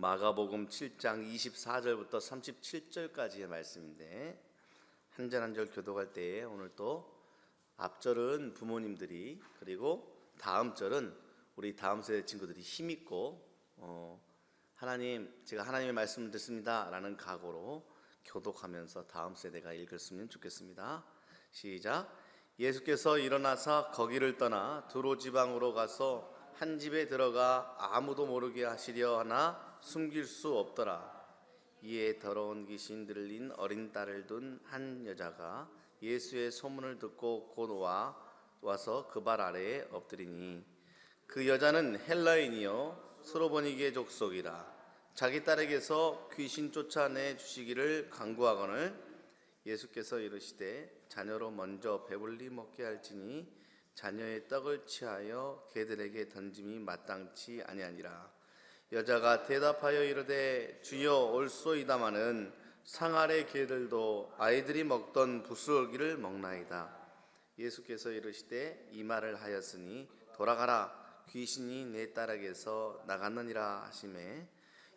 마가복음 7장 24절부터 37절까지의 말씀인데, 한 절 한 절 교독할 때에 오늘 또 앞절은 부모님들이, 그리고 다음 절은 우리 다음 세대 친구들이 힘있고 하나님, 제가 하나님의 말씀을 듣습니다 라는 각오로 교독하면서 다음 세대가 읽었으면 좋겠습니다. 시작. 예수께서 일어나사 거기를 떠나 두로 지방으로 가서 한 집에 들어가 아무도 모르게 하시려 하나 숨길 수 없더라. 이에 더러운 귀신 들린 어린 딸을 둔 한 여자가 예수의 소문을 듣고 곧 와서 그 발 아래에 엎드리니, 그 여자는 헬라인이요 스로보니게 족속이라. 자기 딸에게서 귀신 쫓아내 주시기를 간구하거늘 예수께서 이르시되 자녀로 먼저 배불리 먹게 할지니 자녀의 떡을 취하여 개들에게 던짐이 마땅치 아니하니라. 여자가 대답하여 이르되 주여 올소이다마는 상 아래 개들도 아이들이 먹던 부스러기를 먹나이다. 예수께서 이르시되 이 말을 하였으니 돌아가라, 귀신이 내 딸에게서 나갔느니라 하시매,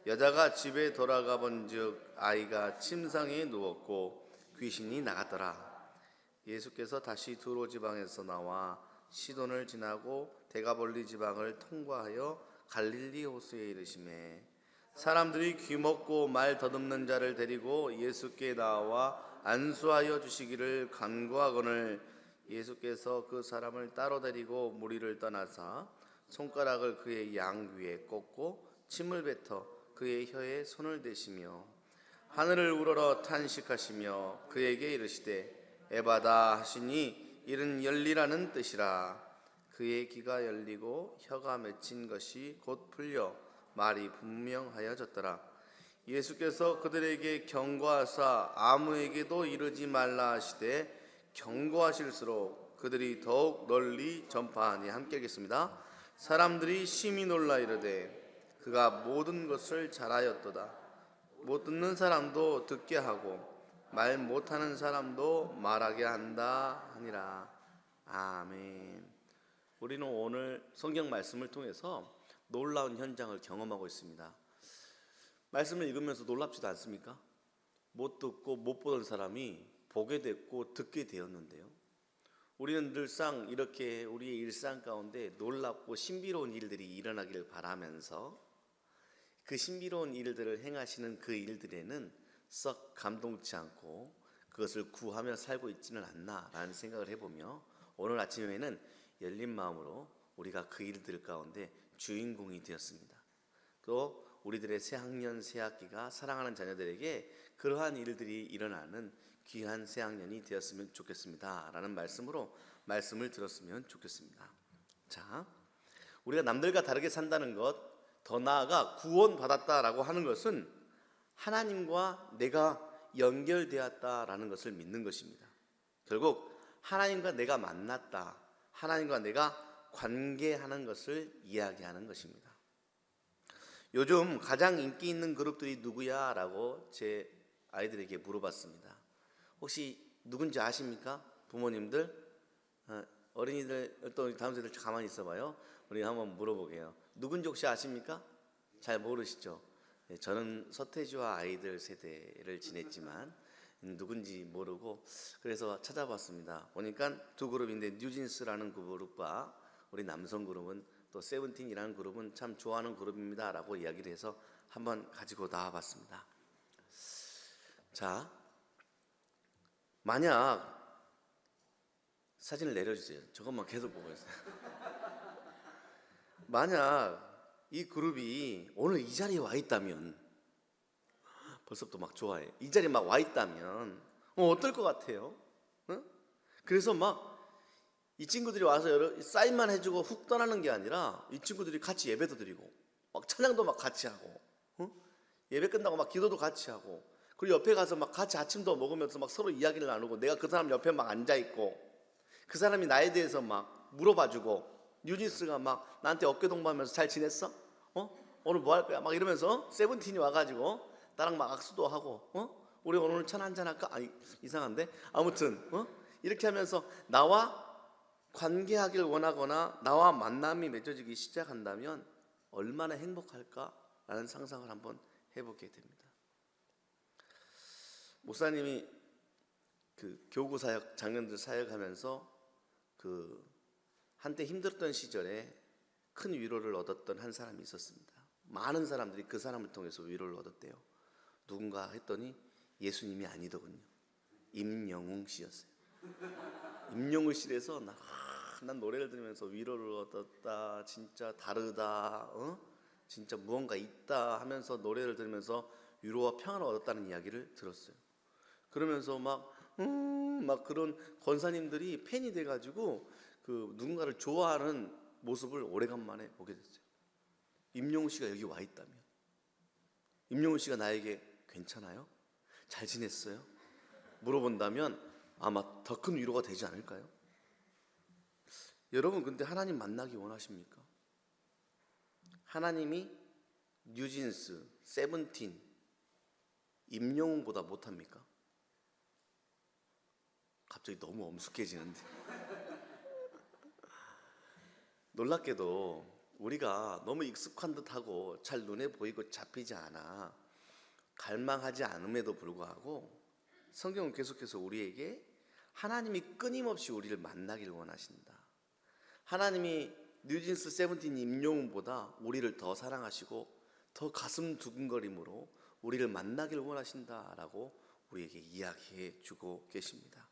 여자가 집에 돌아가 본즉 아이가 침상에 누웠고 귀신이 나갔더라. 예수께서 다시 두로 지방에서 나와 시돈을 지나고 데가볼리 지방을 통과하여 갈릴리 호수에 이르시매, 사람들이 귀먹고 말 더듬는 자를 데리고 예수께 나와 안수하여 주시기를 간구하거늘 예수께서 그 사람을 따로 데리고 무리를 떠나사 손가락을 그의 양 위에 꽂고 침을 뱉어 그의 혀에 손을 대시며 하늘을 우러러 탄식하시며 그에게 이르시되 에바다 하시니 이는 열리라는 뜻이라. 그의 귀가 열리고 혀가 맺힌 것이 곧 풀려 말이 분명하여졌더라. 예수께서 그들에게 경고하사 아무에게도 이르지 말라 하시되 경고하실수록 그들이 더욱 널리 전파하니. 함께 읽겠습니다. 사람들이 심히 놀라 이르되 그가 모든 것을 잘하였도다. 못 듣는 사람도 듣게 하고 말 못하는 사람도 말하게 한다 하니라. 아멘. 우리는 오늘 성경 말씀을 통해서 놀라운 현장을 경험하고 있습니다. 말씀을 읽으면서 놀랍지도 않습니까? 못 듣고 못 보던 사람이 보게 됐고 듣게 되었는데요, 우리는 늘상 이렇게 우리의 일상 가운데 놀랍고 신비로운 일들이 일어나기를 바라면서 그 신비로운 일들을 행하시는 그 일들에는 썩 감동치 않고 그것을 구하며 살고 있지는 않나라는 생각을 해보며, 오늘 아침에는 열린 마음으로 우리가 그 일들 가운데 주인공이 되었습니다. 또 우리들의 새학년 새학기가 사랑하는 자녀들에게 그러한 일들이 일어나는 귀한 새학년이 되었으면 좋겠습니다 라는 말씀으로 말씀을 들었으면 좋겠습니다. 자, 우리가 남들과 다르게 산다는 것, 더 나아가 구원받았다라고 하는 것은 하나님과 내가 연결되었다라는 것을 믿는 것입니다. 결국 하나님과 내가 만났다, 하나님과 내가 관계하는 것을 이야기하는 것입니다. 요즘 가장 인기 있는 그룹들이 누구야? 라고 제 아이들에게 물어봤습니다. 혹시 누군지 아십니까? 부모님들, 어린이들, 또 다음 세대들 가만히 있어봐요. 우리 한번 물어보게요. 누군지 혹시 아십니까? 잘 모르시죠? 저는 서태지와 아이들 세대를 지냈지만 누군지 모르고 그래서 찾아봤습니다. 보니까 두 그룹인데 뉴진스라는 그룹과 우리 남성 그룹은 또 세븐틴이라는 그룹은 참 좋아하는 그룹입니다 라고 이야기를 해서 한번 가지고 나와봤습니다. 자, 만약 사진을 내려주세요. 저것만 계속 보고 있어요. 만약 이 그룹이 오늘 이 자리에 와 있다면, 벌써부터 막 좋아해. 이 자리에 막 와 있다면 어떨 것 같아요? 어? 그래서 막 이 친구들이 와서 사인만 해주고 훅 떠나는 게 아니라 이 친구들이 같이 예배도 드리고 막 찬양도 막 같이 하고, 예배 끝나고 막 기도도 같이 하고, 그리고 옆에 가서 막 같이 아침도 먹으면서 막 서로 이야기를 나누고, 내가 그 사람 옆에 막 앉아있고 그 사람이 나에 대해서 막 물어봐주고, 뉴진스가 막 나한테 어깨 동무하면서 잘 지냈어? 오늘 뭐 할 거야? 막 이러면서 세븐틴이 와가지고 나랑 막 악수도 하고, 우리 오늘 차 한잔 할까? 아니, 이상한데? 아무튼 이렇게 하면서 나와 관계하길 원하거나 나와 만남이 맺어지기 시작한다면 얼마나 행복할까? 라는 상상을 한번 해보게 됩니다. 목사님이 그 교구 사역, 장년들 사역하면서 그 한때 힘들었던 시절에 큰 위로를 얻었던 한 사람이 있었습니다. 많은 사람들이 그 사람을 통해서 위로를 얻었대요. 누군가 했더니 예수님이 아니더군요. 임영웅 씨였어요. 임영웅 씨에서 난 노래를 들으면서 위로를 얻었다. 진짜 다르다. 진짜 무언가 있다 하면서 노래를 들으면서 위로와 평안을 얻었다는 이야기를 들었어요. 그러면서 막 그런 권사님들이 팬이 돼가지고 그 누군가를 좋아하는 모습을 오래간만에 보게 됐어요. 임영웅 씨가 여기 와 있다면, 임영웅 씨가 나에게 괜찮아요? 잘 지냈어요? 물어본다면 아마 더 큰 위로가 되지 않을까요? 여러분, 근데 하나님 만나기 원하십니까? 하나님이 뉴진스, 세븐틴, 임영웅보다 못합니까? 갑자기 너무 엄숙해지는데. 놀랍게도 우리가 너무 익숙한 듯하고 잘 눈에 보이고 잡히지 않아 갈망하지 않음에도 불구하고 성경은 계속해서 우리에게 하나님이 끊임없이 우리를 만나기를 원하신다. 하나님이 뉴진스, 세븐틴, 임영웅보다 우리를 더 사랑하시고 더 가슴 두근거림으로 우리를 만나기를 원하신다라고 우리에게 이야기해 주고 계십니다.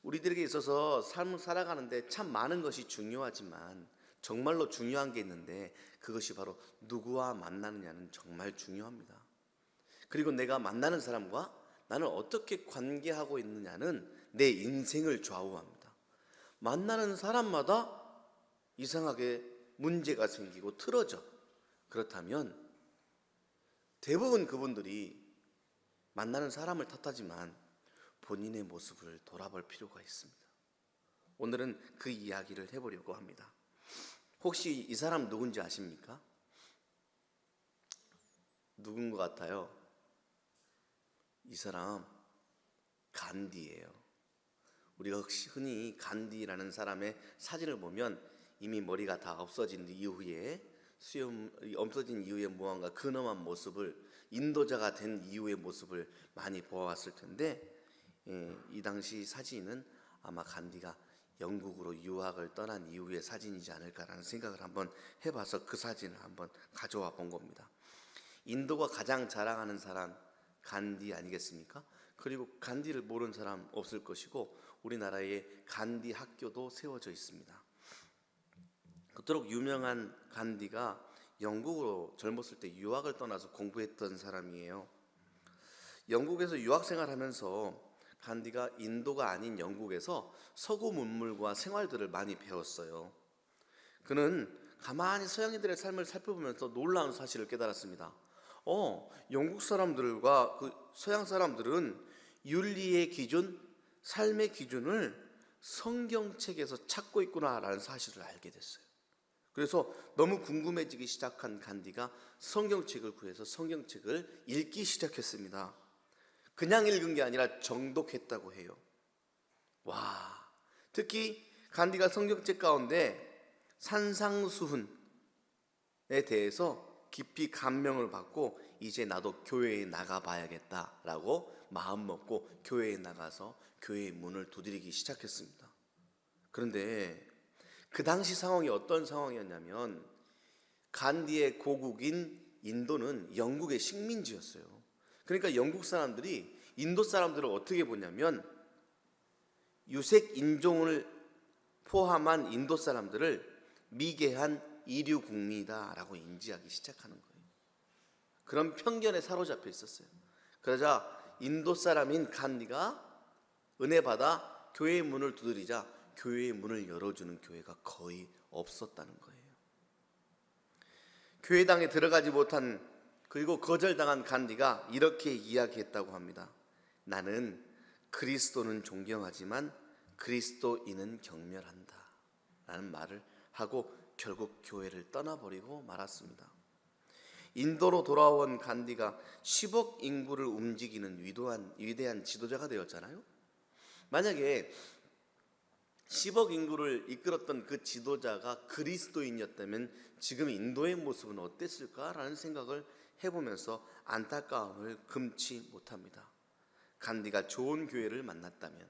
우리들에게 있어서 삶을 살아가는데 참 많은 것이 중요하지만 정말로 중요한 게 있는데 그것이 바로 누구와 만나느냐는 정말 중요합니다. 그리고 내가 만나는 사람과 나는 어떻게 관계하고 있느냐는 내 인생을 좌우합니다. 만나는 사람마다 이상하게 문제가 생기고 틀어져. 그렇다면 대부분 그분들이 만나는 사람을 탓하지만 본인의 모습을 돌아볼 필요가 있습니다. 오늘은 그 이야기를 해보려고 합니다. 혹시 이 사람 누군지 아십니까? 누군 것 같아요? 이 사람 간디예요. 우리가 흔히 간디라는 사람의 사진을 보면 이미 머리가 다 없어진 이후에 없어진 이후에 무언가 근엄한 모습을, 인도자가 된 이후의 모습을 많이 보아왔을 텐데, 이 당시 사진은 아마 간디가 영국으로 유학을 떠난 이후의 사진이지 않을까라는 생각을 한번 해봐서 그 사진을 한번 가져와 본 겁니다. 인도가 가장 자랑하는 사람 간디 아니겠습니까? 그리고 간디를 모르는 사람 없을 것이고 우리나라에 간디 학교도 세워져 있습니다. 그토록 유명한 간디가 영국으로 젊었을 때 유학을 떠나서 공부했던 사람이에요. 영국에서 유학생활하면서 간디가 인도가 아닌 영국에서 서구 문물과 생활들을 많이 배웠어요. 그는 가만히 서양인들의 삶을 살펴보면서 놀라운 사실을 깨달았습니다. 영국 사람들과 그 서양 사람들은 윤리의 기준, 삶의 기준을 성경책에서 찾고 있구나라는 사실을 알게 됐어요. 그래서 너무 궁금해지기 시작한 간디가 성경책을 구해서 성경책을 읽기 시작했습니다. 그냥 읽은 게 아니라 정독했다고 해요. 와, 특히 간디가 성경책 가운데 산상수훈에 대해서 깊이 감명을 받고 이제 나도 교회에 나가봐야겠다라고 마음먹고 교회에 나가서 교회의 문을 두드리기 시작했습니다. 그런데 그 당시 상황이 어떤 상황이었냐면 간디의 고국인 인도는 영국의 식민지였어요. 그러니까 영국 사람들이 인도 사람들을 어떻게 보냐면 유색 인종을 포함한 인도 사람들을 미개한 이류 국민이다라고 인지하기 시작하는 거예요. 그런 편견에 사로잡혀 있었어요. 그러자 인도 사람인 간디가 은혜 받아 교회의 문을 두드리자 교회의 문을 열어주는 교회가 거의 없었다는 거예요. 교회당에 들어가지 못한, 그리고 거절당한 간디가 이렇게 이야기했다고 합니다. 나는 그리스도는 존경하지만 그리스도인은 경멸한다 라는 말을 하고 결국 교회를 떠나버리고 말았습니다. 인도로 돌아온 간디가 10억 인구를 움직이는 위대한 지도자가 되었잖아요. 만약에 10억 인구를 이끌었던 그 지도자가 그리스도인이었다면 지금 인도의 모습은 어땠을까라는 생각을 해보면서 안타까움을 금치 못합니다. 간디가 좋은 교회를 만났다면,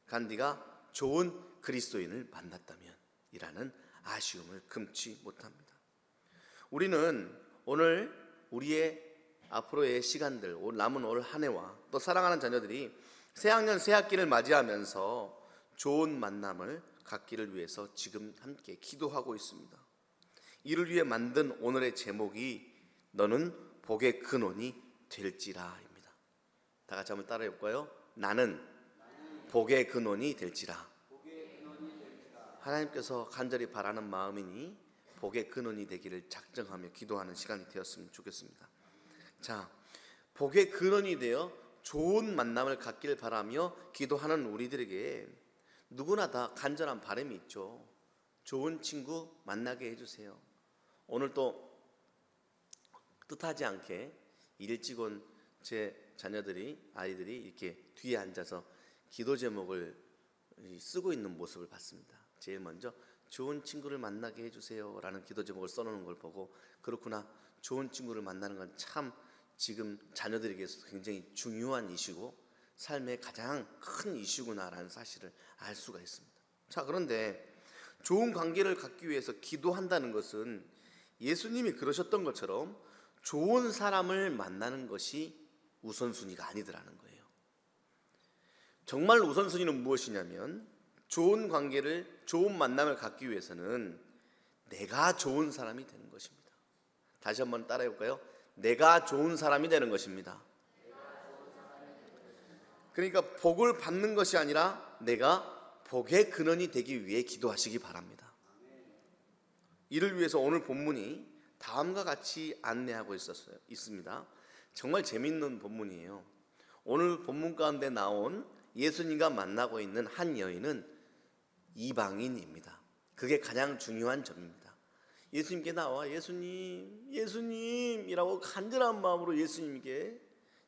간디가 좋은 그리스도인을 만났다면 이라는 아쉬움을 금치 못합니다. 우리는 오늘 우리의 앞으로의 시간들, 남은 올 한 해와 또 사랑하는 자녀들이 새학년 새학기를 맞이하면서 좋은 만남을 갖기를 위해서 지금 함께 기도하고 있습니다. 이를 위해 만든 오늘의 제목이 너는 복의 근원이 될지라입니다. 다 같이 한번 따라해 볼까요? 나는 복의 근원이 될지라. 하나님께서 간절히 바라는 마음이니 복의 근원이 되기를 작정하며 기도하는 시간이 되었으면 좋겠습니다. 자, 복의 근원이 되어 좋은 만남을 갖기를 바라며 기도하는 우리들에게 누구나 다 간절한 바람이 있죠. 좋은 친구 만나게 해주세요. 오늘 또 뜻하지 않게 일찍 온 제 아이들이 이렇게 뒤에 앉아서 기도 제목을 쓰고 있는 모습을 봤습니다. 제일 먼저 좋은 친구를 만나게 해주세요 라는 기도 제목을 써놓은 걸 보고, 그렇구나, 좋은 친구를 만나는 건 참 지금 자녀들에게서 굉장히 중요한 이슈고 삶의 가장 큰 이슈구나라는 사실을 알 수가 있습니다. 자, 그런데 좋은 관계를 갖기 위해서 기도한다는 것은 예수님이 그러셨던 것처럼 좋은 사람을 만나는 것이 우선순위가 아니더라는 거예요. 정말 우선순위는 무엇이냐면 좋은 관계를, 좋은 만남을 갖기 위해서는 내가 좋은 사람이 되는 것입니다. 다시 한번 따라해 볼까요? 내가 좋은 사람이 되는 것입니다. 그러니까 복을 받는 것이 아니라 내가 복의 근원이 되기 위해 기도하시기 바랍니다. 이를 위해서 오늘 본문이 다음과 같이 안내하고 있습니다. 정말 재밌는 본문이에요. 오늘 본문 가운데 나온 예수님과 만나고 있는 한 여인은 이방인입니다. 그게 가장 중요한 점입니다. 예수님께 나와 예수님, 예수님이라고 간절한 마음으로 예수님께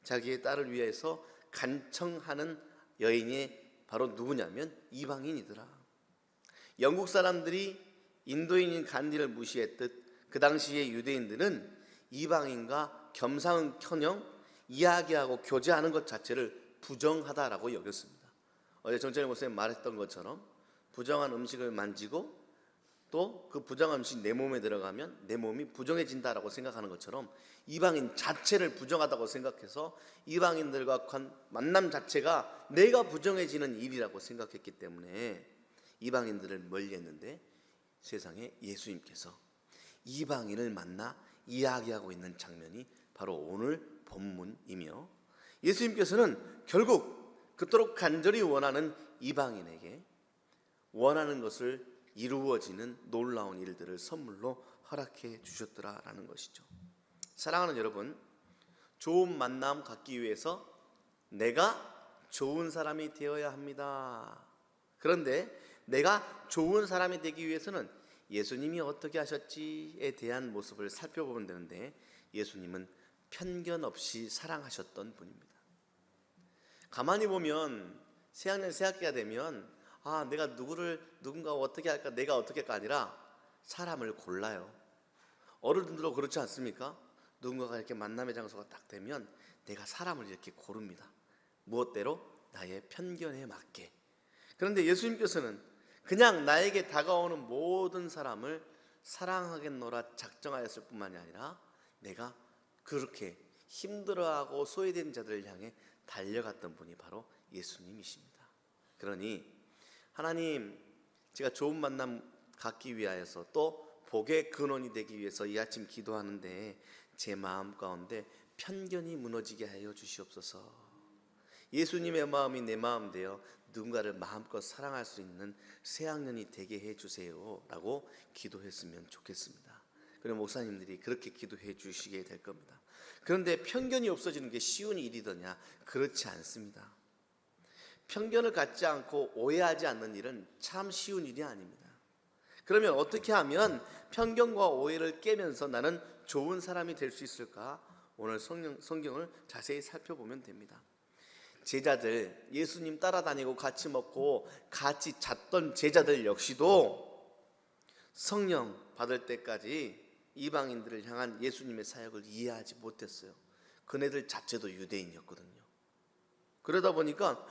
자기의 딸을 위해서 간청하는 여인이 바로 누구냐면 이방인이더라. 영국 사람들이 인도인인 간디를 무시했듯 그 당시의 유대인들은 이방인과 겸상은커녕 이야기하고 교제하는 것 자체를 부정하다라고 여겼습니다. 어제 정철 목사님 말했던 것처럼 부정한 음식을 만지고 또 그 부정한 음식 내 몸에 들어가면 내 몸이 부정해진다라고 생각하는 것처럼 이방인 자체를 부정하다고 생각해서 이방인들과 만남 자체가 내가 부정해지는 일이라고 생각했기 때문에 이방인들을 멀리했는데, 세상에 예수님께서 이방인을 만나 이야기하고 있는 장면이 바로 오늘 본문이며, 예수님께서는 결국 그토록 간절히 원하는 이방인에게 원하는 것을 이루어지는 놀라운 일들을 선물로 허락해 주셨더라라는 것이죠. 사랑하는 여러분, 좋은 만남 갖기 위해서 내가 좋은 사람이 되어야 합니다. 그런데 내가 좋은 사람이 되기 위해서는 예수님이 어떻게 하셨지에 대한 모습을 살펴보면 되는데, 예수님은 편견 없이 사랑하셨던 분입니다. 가만히 보면 새학년 새학기가 되면 내가 누군가 어떻게 할까, 내가 어떻게 할까 아니라 사람을 골라요. 어른들도 그렇지 않습니까? 누군가가 이렇게 만남의 장소가 딱 되면 내가 사람을 이렇게 고릅니다. 무엇대로? 나의 편견에 맞게. 그런데 예수님께서는 그냥 나에게 다가오는 모든 사람을 사랑하겠노라 작정하였을 뿐만이 아니라 내가 그렇게 힘들어하고 소외된 자들을 향해 달려갔던 분이 바로 예수님이십니다. 그러니 하나님, 제가 좋은 만남 갖기 위하여서 또 복의 근원이 되기 위해서 이 아침 기도하는데 제 마음 가운데 편견이 무너지게 하여 주시옵소서. 예수님의 마음이 내 마음 되어 누군가를 마음껏 사랑할 수 있는 새학년이 되게 해주세요 라고 기도했으면 좋겠습니다. 그리고 목사님들이 그렇게 기도해 주시게 될 겁니다. 그런데 편견이 없어지는 게 쉬운 일이더냐? 그렇지 않습니다. 편견을 갖지 않고 오해하지 않는 일은 참 쉬운 일이 아닙니다. 그러면 어떻게 하면 편견과 오해를 깨면서 나는 좋은 사람이 될 수 있을까? 오늘 성경을 자세히 살펴보면 됩니다. 제자들, 예수님 따라다니고 같이 먹고 같이 잤던 제자들 역시도 성령 받을 때까지 이방인들을 향한 예수님의 사역을 이해하지 못했어요. 그네들 자체도 유대인이었거든요. 그러다 보니까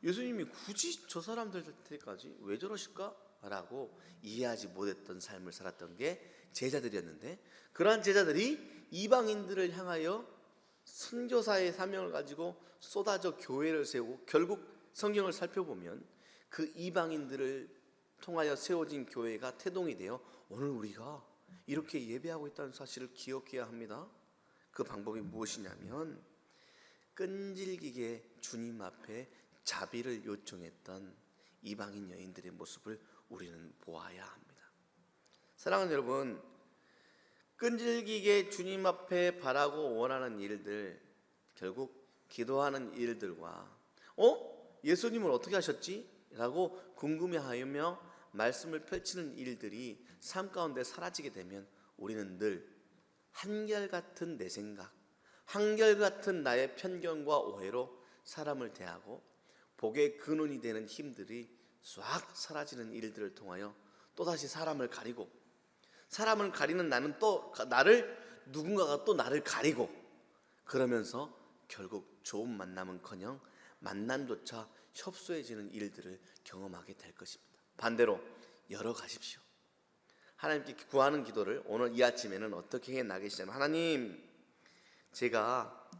예수님이 굳이 저 사람들한테까지 왜 저러실까? 라고 이해하지 못했던 삶을 살았던 게 제자들이었는데, 그러한 제자들이 이방인들을 향하여 선교사의 사명을 가지고 쏟아져 교회를 세우고, 결국 성경을 살펴보면 그 이방인들을 통하여 세워진 교회가 태동이 되어 오늘 우리가 이렇게 예배하고 있다는 사실을 기억해야 합니다. 그 방법이 무엇이냐면 끈질기게 주님 앞에 자비를 요청했던 이방인 여인들의 모습을 우리는 보아야 합니다. 사랑하는 여러분, 끈질기게 주님 앞에 바라고 원하는 일들, 결국 기도하는 일들과 예수님은 어떻게 하셨지? 라고 궁금해하며 말씀을 펼치는 일들이 삶 가운데 사라지게 되면 우리는 늘 한결같은 내 생각, 한결같은 나의 편견과 오해로 사람을 대하고 복의 근원이 되는 힘들이 싹 사라지는 일들을 통하여 또다시 사람을 가리고, 사람을 가리는 나는 또 누군가가 또 나를 가리고, 그러면서 결국 좋은 만남은커녕 만남조차 협소해지는 일들을 경험하게 될 것입니다. 반대로 열어가십시오. 하나님께 구하는 기도를 오늘 이 아침에는 어떻게 해 나가시냐면, 하나님, 제가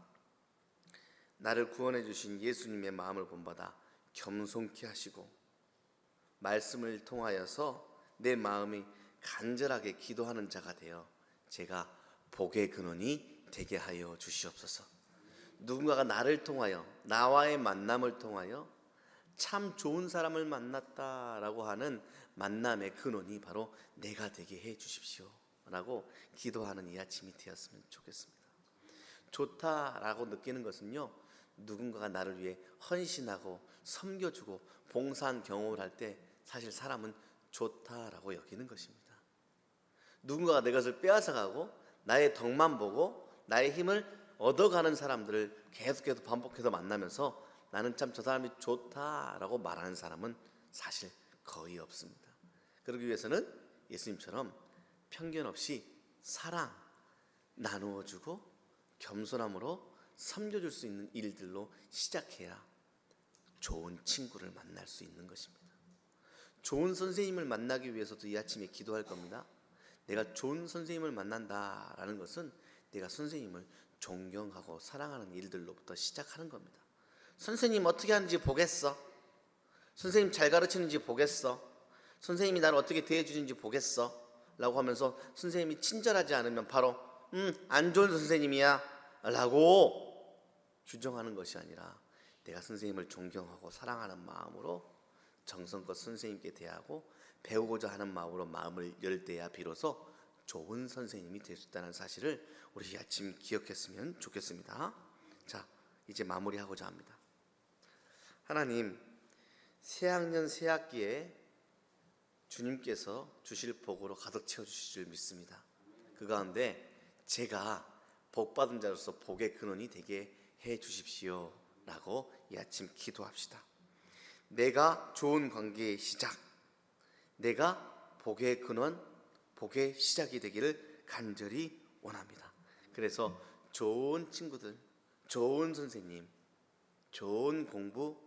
나를 구원해 주신 예수님의 마음을 본받아 겸손케 하시고 말씀을 통하여서 내 마음이 간절하게 기도하는 자가 되어 제가 복의 근원이 되게 하여 주시옵소서. 누군가가 나를 통하여, 나와의 만남을 통하여 참 좋은 사람을 만났다라고 하는 만남의 근원이 바로 내가 되게 해 주십시오 라고 기도하는 이 아침이 되었으면 좋겠습니다. 좋다라고 느끼는 것은요, 누군가가 나를 위해 헌신하고 섬겨주고 봉사한 경험을 할 때 사실 사람은 좋다라고 여기는 것입니다. 누군가가 내 것을 빼앗아가고 나의 덕만 보고 나의 힘을 얻어가는 사람들을 계속해서 반복해서 만나면서 나는 참 저 사람이 좋다라고 말하는 사람은 사실 거의 없습니다. 그러기 위해서는 예수님처럼 편견 없이 사랑, 나누어주고 겸손함으로 섬겨줄 수 있는 일들로 시작해야 좋은 친구를 만날 수 있는 것입니다. 좋은 선생님을 만나기 위해서도 이 아침에 기도할 겁니다. 내가 좋은 선생님을 만난다라는 것은 내가 선생님을 존경하고 사랑하는 일들로부터 시작하는 겁니다. 선생님 어떻게 하는지 보겠어. 선생님 잘 가르치는지 보겠어. 선생님이 나를 어떻게 대해주는지 보겠어 라고 하면서 선생님이 친절하지 않으면 바로 안 좋은 선생님이야 라고 규정하는 것이 아니라, 내가 선생님을 존경하고 사랑하는 마음으로 정성껏 선생님께 대하고 배우고자 하는 마음으로 마음을 열 때야 비로소 좋은 선생님이 될 수 있다는 사실을 우리 이 아침 기억했으면 좋겠습니다. 자, 이제 마무리하고자 합니다. 하나님, 새학년 새학기에 주님께서 주실 복으로 가득 채워주실 줄 믿습니다. 그 가운데 제가 복받은 자로서 복의 근원이 되게 해 주십시오 라고 이 아침 기도합시다. 내가 좋은 관계의 시작, 내가 복의 근원, 복의 시작이 되기를 간절히 원합니다. 그래서 좋은 친구들, 좋은 선생님, 좋은 공부,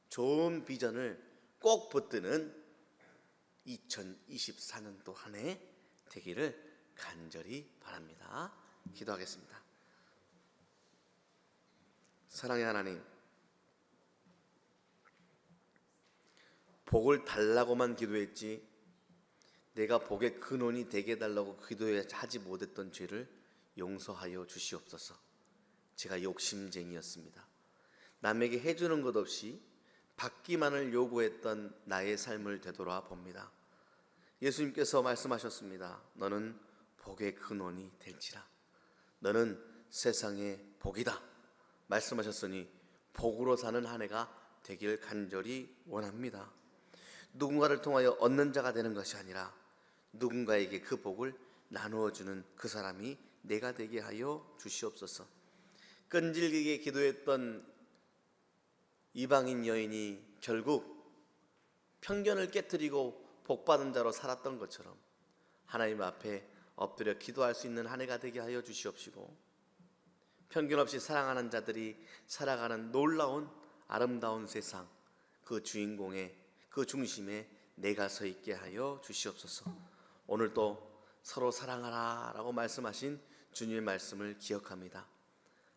좋은 비전을 꼭 붙드는 2024년도 한 해 되기를 간절히 바랍니다. 기도하겠습니다. 사랑의 하나님, 복을 달라고만 기도했지 내가 복의 근원이 되게 해달라고 기도하지 못했던 죄를 용서하여 주시옵소서. 제가 욕심쟁이였습니다. 남에게 해주는 것 없이 받기만을 요구했던 나의 삶을 되돌아 봅니다. 예수님께서 말씀하셨습니다. 너는 복의 근원이 될지라. 너는 세상의 복이다 말씀하셨으니 복으로 사는 한 해가 되길 간절히 원합니다. 누군가를 통하여 얻는 자가 되는 것이 아니라 누군가에게 그 복을 나누어주는 그 사람이 내가 되게 하여 주시옵소서. 끈질기게 기도했던 이방인 여인이 결국 편견을 깨뜨리고 복받은 자로 살았던 것처럼 하나님 앞에 엎드려 기도할 수 있는 한 해가 되게 하여 주시옵시고, 편견 없이 사랑하는 자들이 살아가는 놀라운 아름다운 세상, 그 주인공의 그 중심에 내가 서 있게 하여 주시옵소서. 오늘도 서로 사랑하라 라고 말씀하신 주님의 말씀을 기억합니다.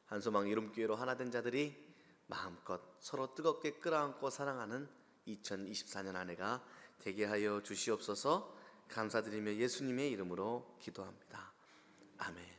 한소망 이름교회로 하나 된 자들이 마음껏 서로 뜨겁게 끌어안고 사랑하는 2024년 한 해가 되게 하여 주시옵소서. 감사드리며 예수님의 이름으로 기도합니다. 아멘.